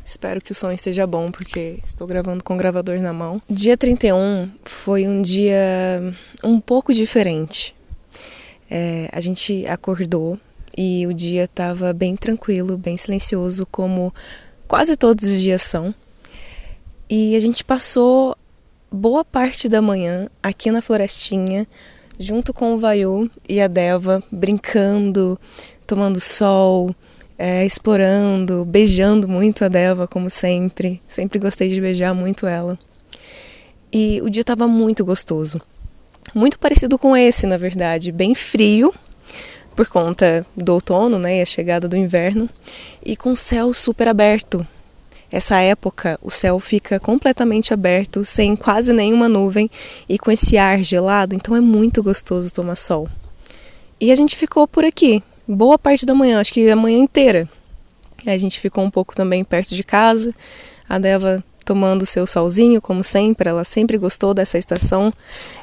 Espero que o som esteja bom, porque estou gravando com o gravador na mão. Dia 31 foi um dia um pouco diferente. A gente acordou e o dia estava bem tranquilo, bem silencioso, como quase todos os dias são. E a gente passou boa parte da manhã aqui na florestinha, junto com o Vayu e a Deva, brincando, tomando sol, explorando, beijando muito a Deva, como sempre. Sempre gostei de beijar muito ela. E o dia estava muito gostoso. Muito parecido com esse, na verdade. Bem frio, por conta do outono, né, e a chegada do inverno. E com o céu super aberto. Essa época, o céu fica completamente aberto, sem quase nenhuma nuvem. E com esse ar gelado, então é muito gostoso tomar sol. E a gente ficou por aqui. Boa parte da manhã, acho que a manhã inteira. A gente ficou um pouco também perto de casa, a Deva tomando seu solzinho, como sempre, ela sempre gostou dessa estação.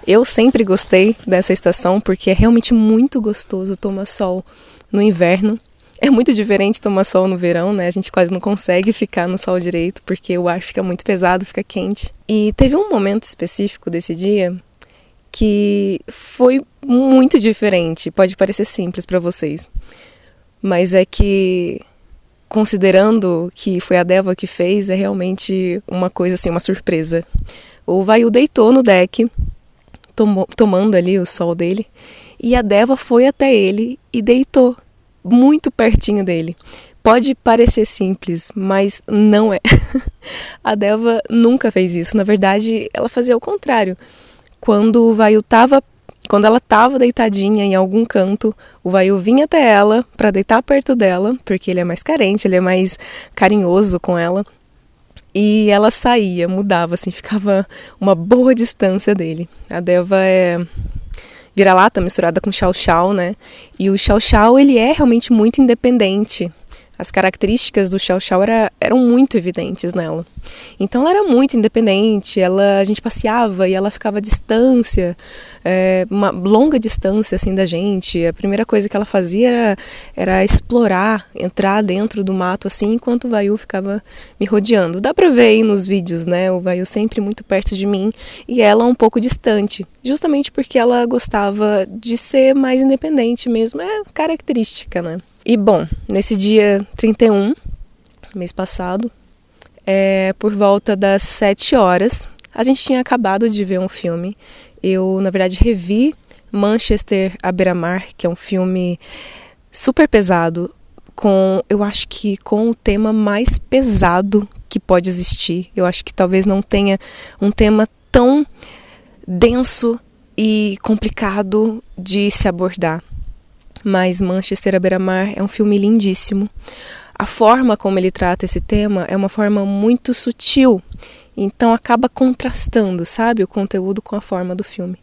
Eu sempre gostei dessa estação, porque é realmente muito gostoso tomar sol no inverno. É muito diferente tomar sol no verão, né? A gente quase não consegue ficar no sol direito, porque o ar fica muito pesado, fica quente. E teve um momento específico desse dia que foi muito diferente. Pode parecer simples para vocês, mas é que, considerando que foi a Deva que fez, é realmente uma coisa assim, uma surpresa. O Vayu deitou no deck, tomando ali o sol dele, e a Deva foi até ele e deitou muito pertinho dele. Pode parecer simples, mas não é. A Deva nunca fez isso. Na verdade, ela fazia o contrário. Quando ela estava deitadinha em algum canto, o Vayu vinha até ela para deitar perto dela, porque ele é mais carente, ele é mais carinhoso com ela. E ela saía, mudava, assim, ficava uma boa distância dele. A Deva é vira-lata misturada com chow-chow, né? E o chow-chow, ele é realmente muito independente. As características do chow-chow eram muito evidentes nela. Então ela era muito independente, a gente passeava e ela ficava à distância, uma longa distância assim da gente. A primeira coisa que ela fazia era explorar, entrar dentro do mato assim, enquanto o Vayu ficava me rodeando. Dá pra ver aí nos vídeos, né? O Vayu sempre muito perto de mim e ela um pouco distante, justamente porque ela gostava de ser mais independente mesmo, é característica, né? E bom, nesse dia 31, mês passado, por volta das 7 horas, a gente tinha acabado de ver um filme. Eu, na verdade, revi Manchester à Beira-Mar, que é um filme super pesado, eu acho que com o tema mais pesado que pode existir. Eu acho que talvez não tenha um tema tão denso e complicado de se abordar. Mas Manchester à Beira-Mar é um filme lindíssimo. A forma como ele trata esse tema é uma forma muito sutil, então acaba contrastando, sabe, o conteúdo com a forma do filme.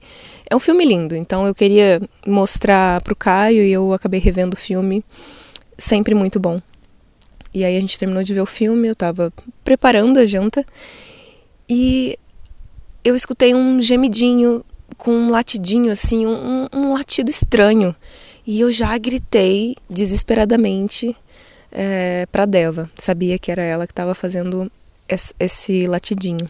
É um filme lindo, então eu queria mostrar pro Caio e eu acabei revendo o filme, sempre muito bom. E aí a gente terminou de ver o filme, eu tava preparando a janta e eu escutei um gemidinho com um latidinho assim, um latido estranho. E eu já gritei desesperadamente para Deva. Sabia que era ela que estava fazendo esse latidinho.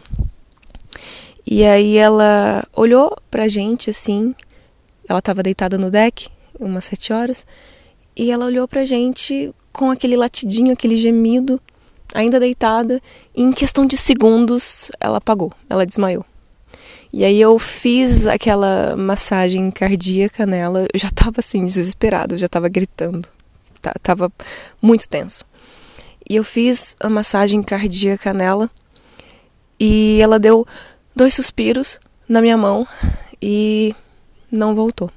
E aí ela olhou pra gente assim. Ela estava deitada no deck, umas 7 horas. E ela olhou pra gente com aquele latidinho, aquele gemido, ainda deitada. E em questão de segundos, ela apagou, ela desmaiou. E aí eu fiz aquela massagem cardíaca nela, eu já tava assim, desesperado, eu já tava gritando, tava muito tenso. E eu fiz a massagem cardíaca nela e ela deu 2 suspiros na minha mão e não voltou.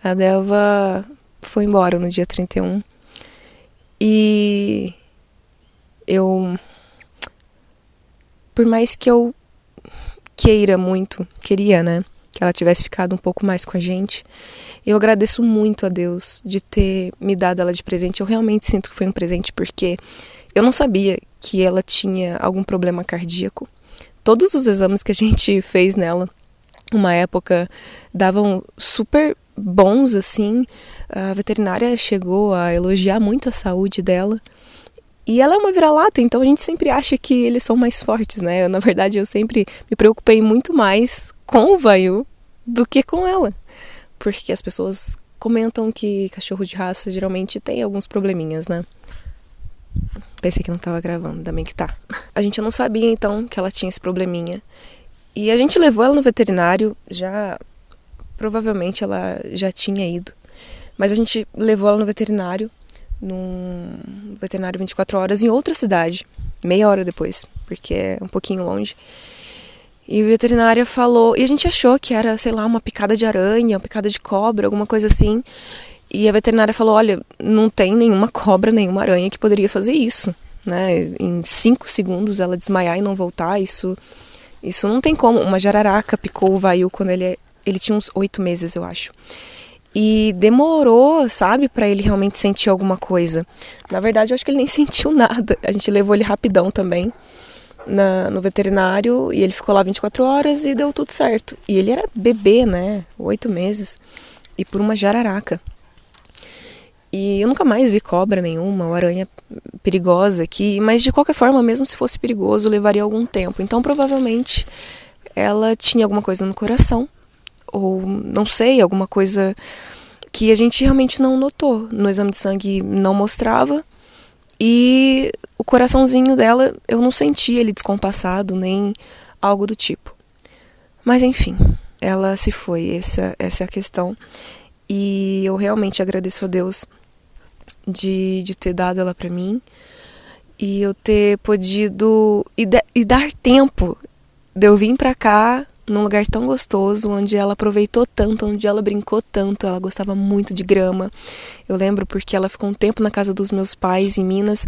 A Delva foi embora no dia 31 e eu, por mais que eu queria, né, que ela tivesse ficado um pouco mais com a gente, eu agradeço muito a Deus de ter me dado ela de presente. Eu realmente sinto que foi um presente porque eu não sabia que ela tinha algum problema cardíaco. Todos os exames que a gente fez nela, uma época, davam super bons, assim. A veterinária chegou a elogiar muito a saúde dela. E ela é uma vira-lata, então a gente sempre acha que eles são mais fortes, né? Na verdade, eu sempre me preocupei muito mais com o Vayu do que com ela. Porque as pessoas comentam que cachorro de raça geralmente tem alguns probleminhas, né? Pensei que não tava gravando, ainda bem que tá. A gente não sabia, então, que ela tinha esse probleminha. E a gente levou ela no veterinário, provavelmente ela já tinha ido. Mas a gente levou ela no veterinário 24 horas em outra cidade, meia hora depois, porque é um pouquinho longe. E a veterinária falou, e a gente achou que era, sei lá, uma picada de aranha, uma picada de cobra, alguma coisa assim. E a veterinária falou, olha, não tem nenhuma cobra, nenhuma aranha que poderia fazer isso, né? Em 5 segundos ela desmaiar e não voltar, isso não tem como. Uma jararaca picou o Vayu quando ele tinha uns 8 meses, eu acho. E demorou, sabe, pra ele realmente sentir alguma coisa. Na verdade, eu acho que ele nem sentiu nada. A gente levou ele rapidão também no veterinário e ele ficou lá 24 horas e deu tudo certo. E ele era bebê, né, 8 meses, e por uma jararaca. E eu nunca mais vi cobra nenhuma ou aranha perigosa aqui, mas de qualquer forma, mesmo se fosse perigoso, levaria algum tempo. Então, provavelmente, ela tinha alguma coisa no coração, ou não sei, alguma coisa que a gente realmente não notou. No exame de sangue não mostrava, e o coraçãozinho dela, eu não senti ele descompassado, nem algo do tipo. Mas enfim, ela se foi, essa é a questão. E eu realmente agradeço a Deus de ter dado ela pra mim, e eu ter podido, e dar tempo de eu vir pra cá, num lugar tão gostoso, onde ela aproveitou tanto, onde ela brincou tanto. Ela gostava muito de grama. Eu lembro porque ela ficou um tempo na casa dos meus pais, em Minas,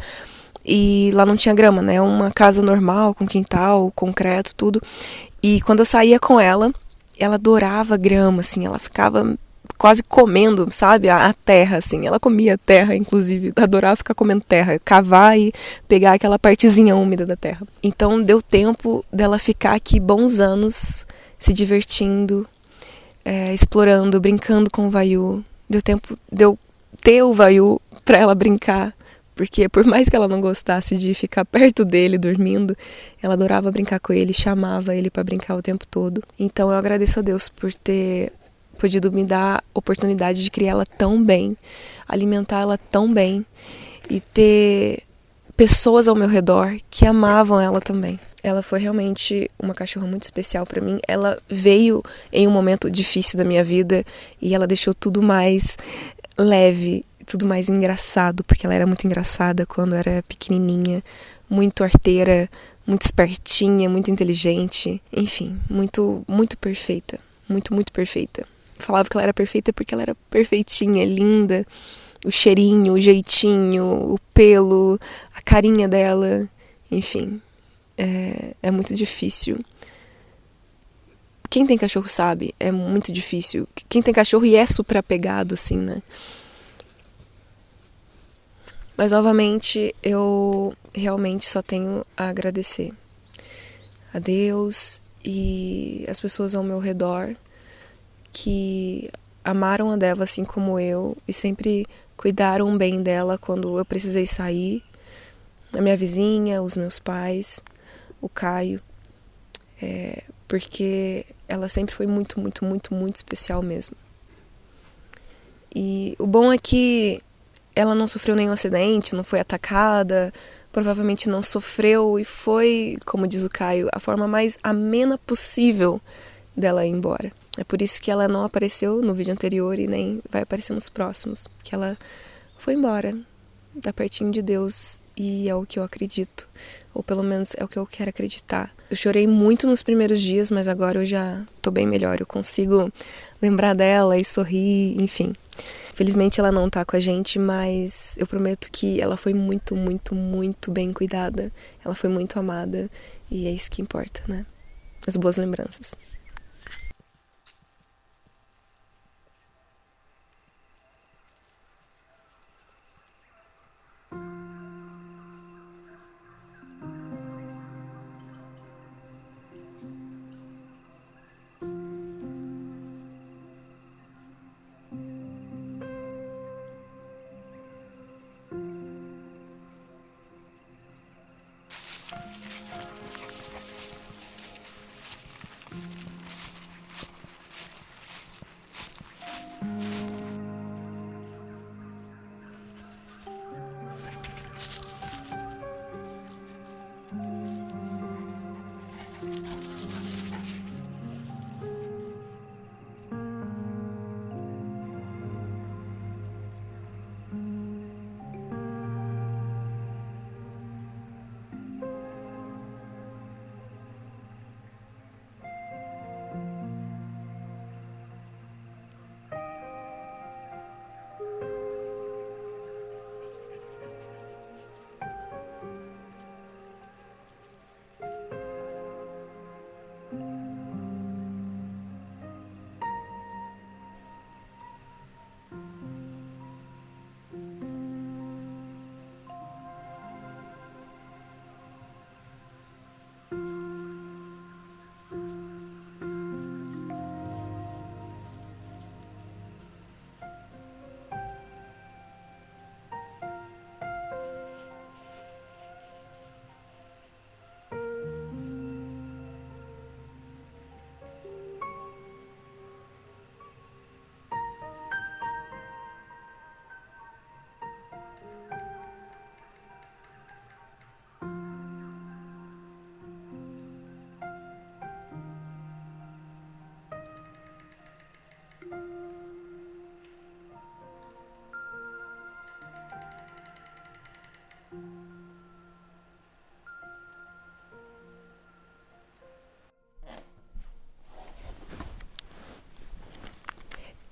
e lá não tinha grama, né? Uma casa normal, com quintal, concreto, tudo. E quando eu saía com ela adorava grama, assim, ela ficava quase comendo, sabe, a terra, assim. Ela comia terra, inclusive, adorava ficar comendo terra, cavar e pegar aquela partezinha úmida da terra. Então deu tempo dela ficar aqui bons anos, se divertindo, explorando, brincando com o Vayu. Deu tempo de eu ter o Vayu pra ela brincar, porque por mais que ela não gostasse de ficar perto dele dormindo, ela adorava brincar com ele, chamava ele pra brincar o tempo todo. Então eu agradeço a Deus por ter podido me dar a oportunidade de criar ela tão bem, alimentar ela tão bem e ter pessoas ao meu redor que amavam ela também. Ela foi realmente uma cachorra muito especial para mim. Ela veio em um momento difícil da minha vida e ela deixou tudo mais leve, tudo mais engraçado, porque ela era muito engraçada quando era pequenininha, muito arteira, muito espertinha, muito inteligente, enfim, muito, muito perfeita, muito, muito perfeita. Falava que ela era perfeita porque ela era perfeitinha, linda, o cheirinho, o jeitinho, o pelo, a carinha dela, enfim, é muito difícil. Quem tem cachorro sabe, é muito difícil. Quem tem cachorro e é super apegado, assim, né? Mas, novamente, eu realmente só tenho a agradecer a Deus e as pessoas ao meu redor que amaram a Deva assim como eu e sempre cuidaram bem dela quando eu precisei sair. A minha vizinha, os meus pais, o Caio, porque ela sempre foi muito, muito, muito, muito especial mesmo. E o bom é que ela não sofreu nenhum acidente, não foi atacada, provavelmente não sofreu e foi, como diz o Caio, a forma mais amena possível dela ir embora. É por isso que ela não apareceu no vídeo anterior e nem vai aparecer nos próximos, que ela foi embora, tá pertinho de Deus, e é o que eu acredito, ou pelo menos é o que eu quero acreditar. Eu chorei muito nos primeiros dias, mas agora eu já tô bem melhor, eu consigo lembrar dela e sorrir, enfim. Felizmente ela não tá com a gente, mas eu prometo que ela foi muito, muito, muito bem cuidada, ela foi muito amada, e é isso que importa, né? As boas lembranças.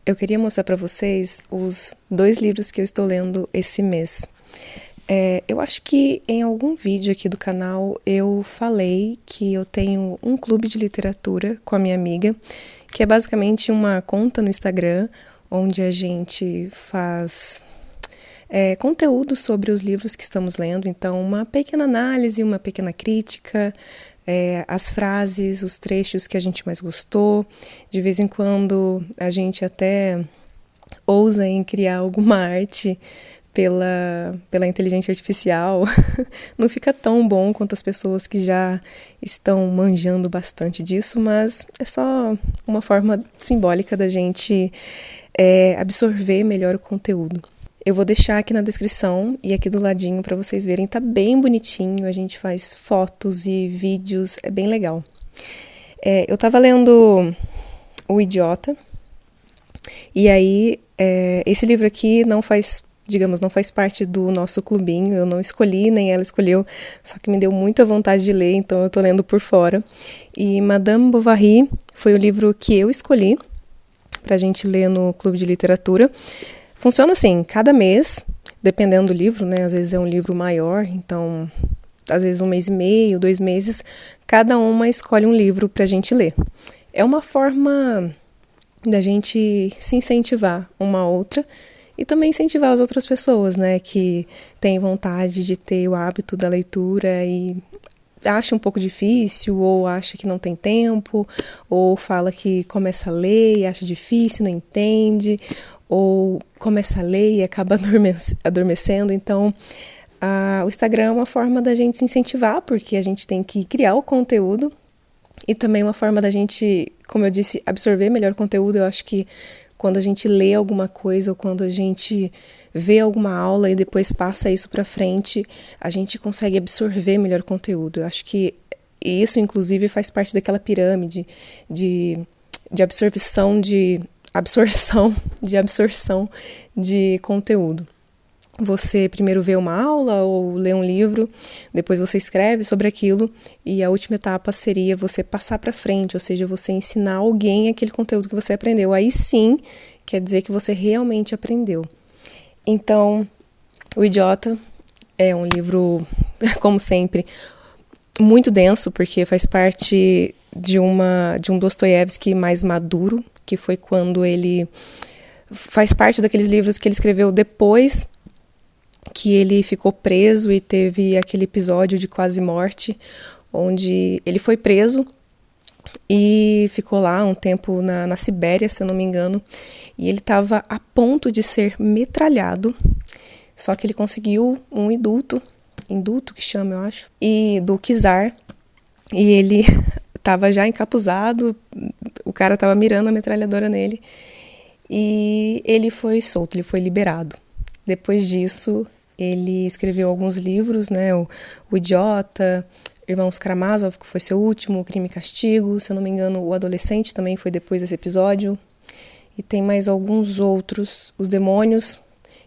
Eu queria mostrar para vocês os 2 livros que eu estou lendo esse mês. Eu acho que em algum vídeo aqui do canal eu falei que eu tenho um clube de literatura com a minha amiga, que é basicamente uma conta no Instagram, onde a gente faz conteúdo sobre os livros que estamos lendo, então uma pequena análise, uma pequena crítica, as frases, os trechos que a gente mais gostou. De vez em quando a gente até ousa em criar alguma arte pela inteligência artificial. Não fica tão bom quanto as pessoas que já estão manjando bastante disso, mas é só uma forma simbólica da gente absorver melhor o conteúdo. Eu vou deixar aqui na descrição e aqui do ladinho para vocês verem, tá bem bonitinho, a gente faz fotos e vídeos, é bem legal. Eu tava lendo O Idiota, e aí esse livro aqui não faz parte do nosso clubinho, eu não escolhi, nem ela escolheu, só que me deu muita vontade de ler, então eu tô lendo por fora. E Madame Bovary foi o livro que eu escolhi pra gente ler no clube de literatura. Funciona assim, cada mês, dependendo do livro, né? Às vezes é um livro maior, então, às vezes 1 mês e meio, 2 meses, cada uma escolhe um livro pra gente ler. É uma forma da gente se incentivar uma a outra e também incentivar as outras pessoas, né? Que têm vontade de ter o hábito da leitura e acha um pouco difícil, ou acha que não tem tempo, ou fala que começa a ler e acha difícil, não entende, ou começa a ler e acaba adormecendo. Então, o Instagram é uma forma da gente se incentivar, porque a gente tem que criar o conteúdo, e também uma forma da gente, como eu disse, absorver melhor o conteúdo. Eu acho que quando a gente lê alguma coisa ou quando a gente vê alguma aula e depois passa isso para frente, a gente consegue absorver melhor o conteúdo. Eu acho que isso, inclusive, faz parte daquela pirâmide de absorção de conteúdo. Você primeiro vê uma aula ou lê um livro, depois você escreve sobre aquilo e a última etapa seria você passar para frente, ou seja, você ensinar alguém aquele conteúdo que você aprendeu. Aí sim, quer dizer que você realmente aprendeu. Então, O Idiota é um livro, como sempre, muito denso, porque faz parte de um Dostoiévski mais maduro, que foi quando ele faz parte daqueles livros que ele escreveu depois que ele ficou preso e teve aquele episódio de quase morte, onde ele foi preso e ficou lá um tempo na Sibéria, se eu não me engano, e ele estava a ponto de ser metralhado, só que ele conseguiu um indulto que chama, eu acho, e do czar, e ele estava já encapuzado, o cara estava mirando a metralhadora nele, e ele foi solto, ele foi liberado. Depois disso, ele escreveu alguns livros, né? O Idiota, Irmãos Karamazov, que foi seu último, O Crime e Castigo, se eu não me engano, O Adolescente também foi depois desse episódio. E tem mais alguns outros, Os Demônios,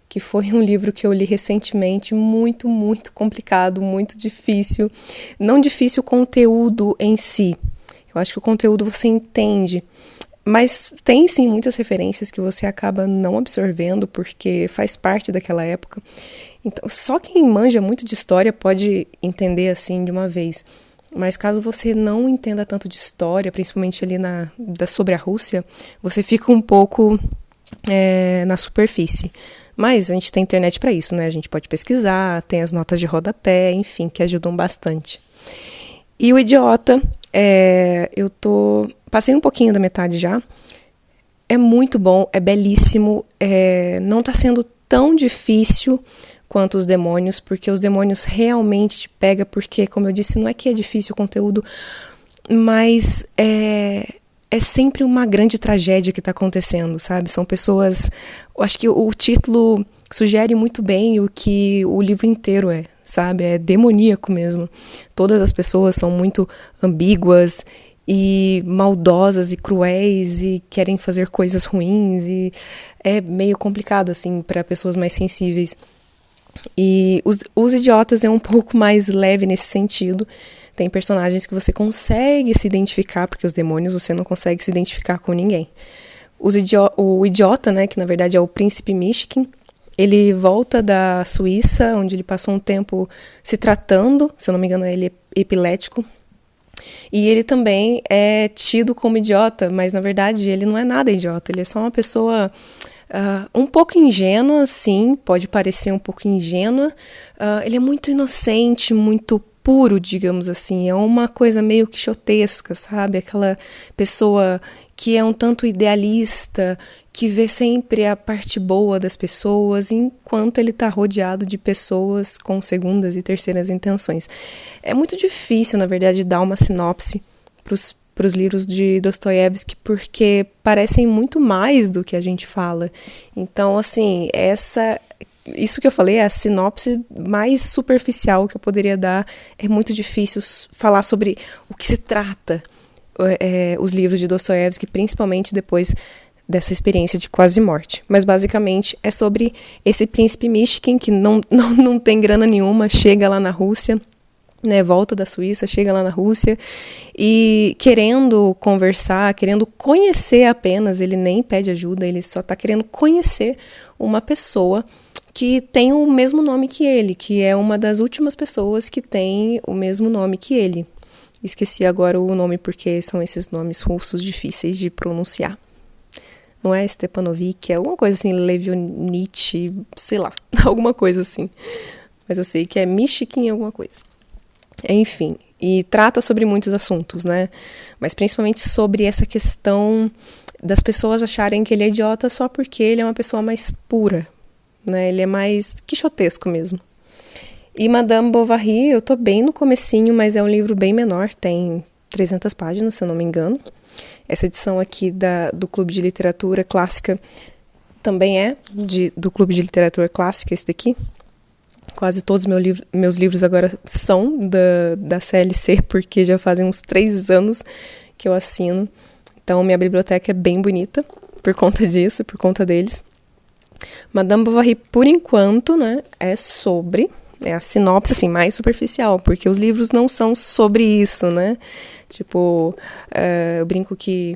que foi um livro que eu li recentemente, muito, muito complicado, muito difícil. Não difícil o conteúdo em si, eu acho que o conteúdo você entende, mas tem sim muitas referências que você acaba não absorvendo porque faz parte daquela época. Então, só quem manja muito de história pode entender assim de uma vez. Mas caso você não entenda tanto de história, principalmente ali sobre a Rússia, você fica um pouco na superfície. Mas a gente tem internet para isso, né? A gente pode pesquisar, tem as notas de rodapé, enfim, que ajudam bastante. E O Idiota, passei um pouquinho da metade já. É muito bom, é belíssimo, não está sendo tão difícil quanto Os Demônios, porque Os Demônios realmente te pega, porque, como eu disse, não é que é difícil o conteúdo, mas é sempre uma grande tragédia que está acontecendo, sabe? São pessoas... Eu acho que o título sugere muito bem o que o livro inteiro é, sabe? É demoníaco mesmo. Todas as pessoas são muito ambíguas e maldosas e cruéis e querem fazer coisas ruins e é meio complicado, assim, para pessoas mais sensíveis. E os Idiotas é um pouco mais leve nesse sentido. Tem personagens que você consegue se identificar, porque os demônios você não consegue se identificar com ninguém. O Idiota, né, que na verdade é o príncipe Mishkin, ele volta da Suíça, onde ele passou um tempo se tratando, se eu não me engano ele é epilético, e ele também é tido como idiota, mas na verdade ele não é nada idiota, ele é só uma pessoa um pouco ingênua, sim, pode parecer um pouco ingênua, ele é muito inocente, muito puro, digamos assim, é uma coisa meio quixotesca, sabe? Aquela pessoa que é um tanto idealista, que vê sempre a parte boa das pessoas, enquanto ele está rodeado de pessoas com segundas e terceiras intenções. É muito difícil, na verdade, dar uma sinopse para os livros de Dostoiévski, porque parecem muito mais do que a gente fala. Então, assim, isso que eu falei é a sinopse mais superficial que eu poderia dar. É muito difícil falar sobre o que se trata os livros de Dostoiévski, principalmente depois dessa experiência de quase morte. Mas basicamente é sobre esse príncipe Mishkin que não tem grana nenhuma, chega lá na Rússia, né, volta da Suíça, chega lá na Rússia e querendo conversar, querendo conhecer apenas, ele nem pede ajuda, ele só está querendo conhecer uma pessoa que tem o mesmo nome que ele, que é uma das últimas pessoas que tem o mesmo nome que ele. Esqueci agora o nome porque são esses nomes russos difíceis de pronunciar. Não é Stepanovic, é alguma coisa assim, Levionich, sei lá, alguma coisa assim. Mas eu sei que é Mishkin alguma coisa. Enfim, e trata sobre muitos assuntos, né? Mas principalmente sobre essa questão das pessoas acharem que ele é idiota só porque ele é uma pessoa mais pura, né? Ele é mais quixotesco mesmo. E Madame Bovary, eu tô bem no comecinho, mas é um livro bem menor, tem 300 páginas, se eu não me engano. Essa edição aqui do Clube de Literatura Clássica também é do Clube de Literatura Clássica, esse daqui. Quase todos meus livros agora são da CLC, porque já fazem uns 3 anos que eu assino. Então, minha biblioteca é bem bonita por conta disso, por conta deles. Madame Bovary, por enquanto, né, é a sinopse, assim, mais superficial, porque os livros não são sobre isso, né? Tipo, eu brinco que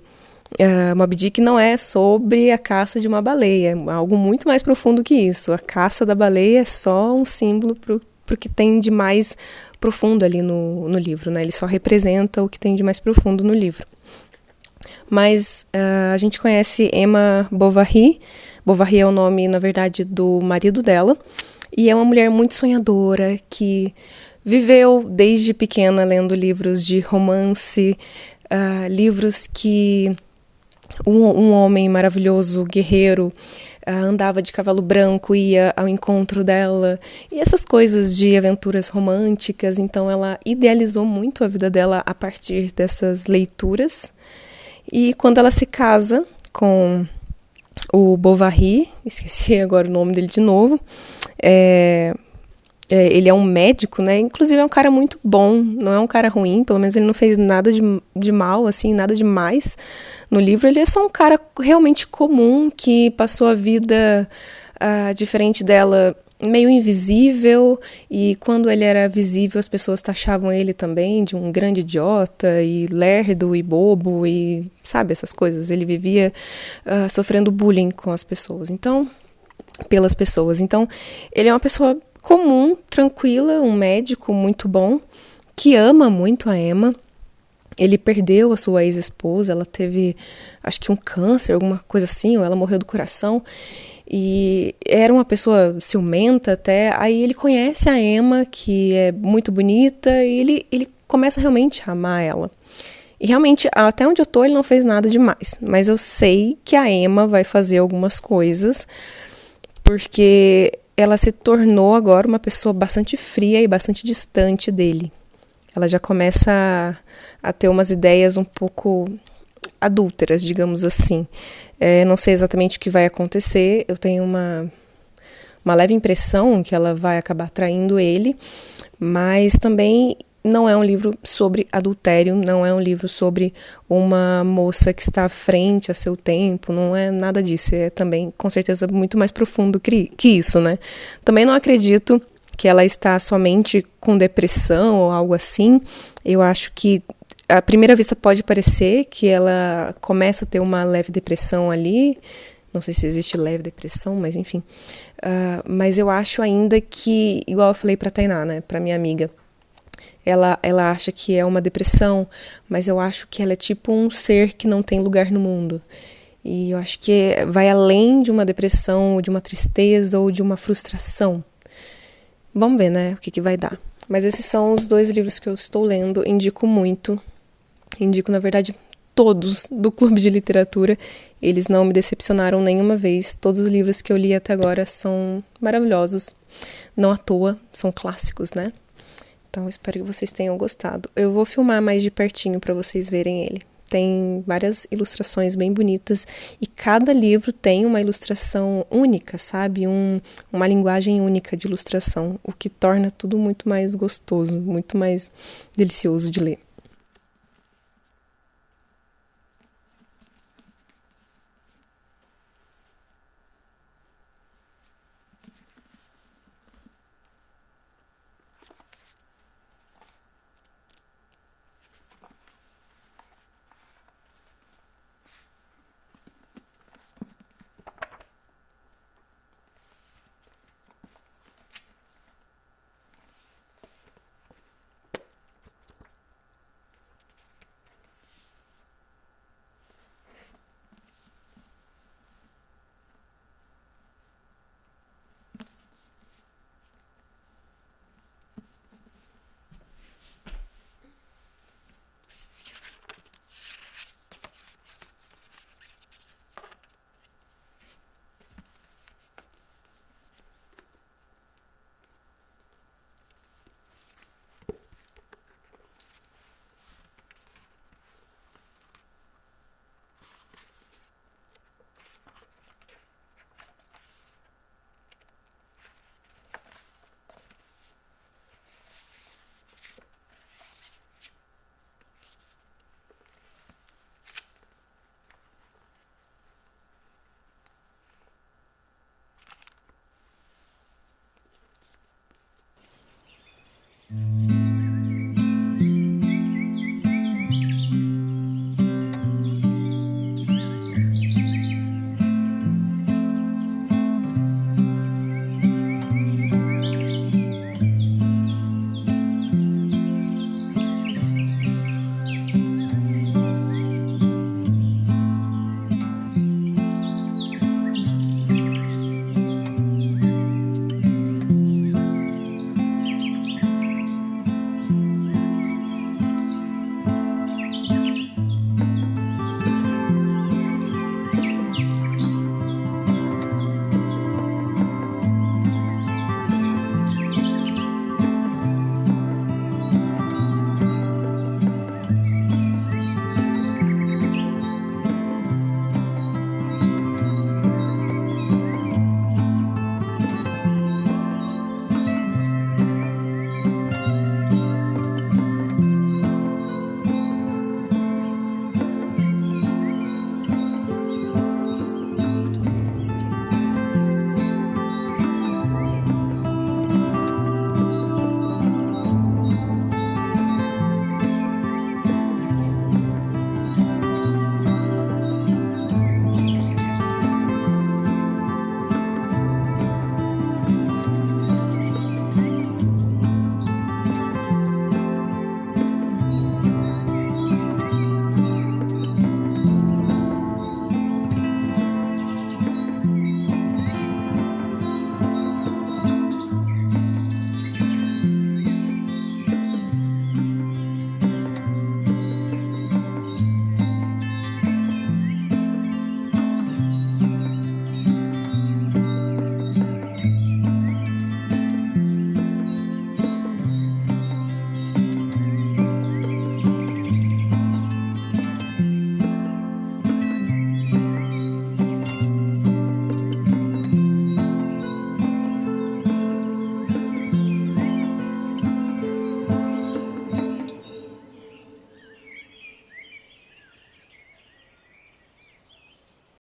Moby Dick não é sobre a caça de uma baleia, é algo muito mais profundo que isso. A caça da baleia é só um símbolo pro que tem de mais profundo ali no livro, né? Ele só representa o que tem de mais profundo no livro. Mas a gente conhece Emma Bovary. Bovary é o nome, na verdade, do marido dela. E é uma mulher muito sonhadora, que viveu desde pequena lendo livros de romance, livros que um homem maravilhoso, guerreiro, andava de cavalo branco, ia ao encontro dela, e essas coisas de aventuras românticas. Então ela idealizou muito a vida dela a partir dessas leituras. E quando ela se casa com o Bovary, esqueci agora o nome dele de novo, ele é um médico, né? Inclusive é um cara muito bom, não é um cara ruim, pelo menos ele não fez nada de mal, assim, nada demais no livro. Ele é só um cara realmente comum que passou a vida diferente dela, meio invisível, e quando ele era visível as pessoas taxavam ele também de um grande idiota e lerdo e bobo e sabe, essas coisas. Ele vivia sofrendo bullying com as pessoas, pelas pessoas. Então, ele é uma pessoa comum, tranquila, um médico muito bom, que ama muito a Emma. Ele perdeu a sua ex-esposa, ela teve, acho que um câncer, alguma coisa assim, ou ela morreu do coração, e era uma pessoa ciumenta até. Aí ele conhece a Emma, que é muito bonita, e ele começa realmente a amar ela. E realmente, até onde eu tô, ele não fez nada demais, mas eu sei que a Emma vai fazer algumas coisas, porque ela se tornou agora uma pessoa bastante fria e bastante distante dele. Ela já começa a ter umas ideias um pouco adúlteras, digamos assim. Não sei exatamente o que vai acontecer, eu tenho uma leve impressão que ela vai acabar traindo ele, mas também não é um livro sobre adultério, não é um livro sobre uma moça que está à frente a seu tempo, não é nada disso, é também, com certeza, muito mais profundo que isso, né? Também não acredito que ela está somente com depressão ou algo assim. Eu acho que à primeira vista pode parecer que ela começa a ter uma leve depressão ali, não sei se existe leve depressão, mas enfim. Mas eu acho ainda que, igual eu falei para a Tainá, né, para minha amiga, ela acha que é uma depressão, mas eu acho que ela é tipo um ser que não tem lugar no mundo. E eu acho que vai além de uma depressão, ou de uma tristeza, ou de uma frustração. Vamos ver, né, o que vai dar. Mas esses são os 2 livros que eu estou lendo, indico muito. Indico, na verdade, todos do Clube de Literatura. Eles não me decepcionaram nenhuma vez. Todos os livros que eu li até agora são maravilhosos. Não à toa, são clássicos, né? Então, espero que vocês tenham gostado. Eu vou filmar mais de pertinho para vocês verem ele. Tem várias ilustrações bem bonitas e cada livro tem uma ilustração única, sabe? Uma linguagem única de ilustração, o que torna tudo muito mais gostoso, muito mais delicioso de ler.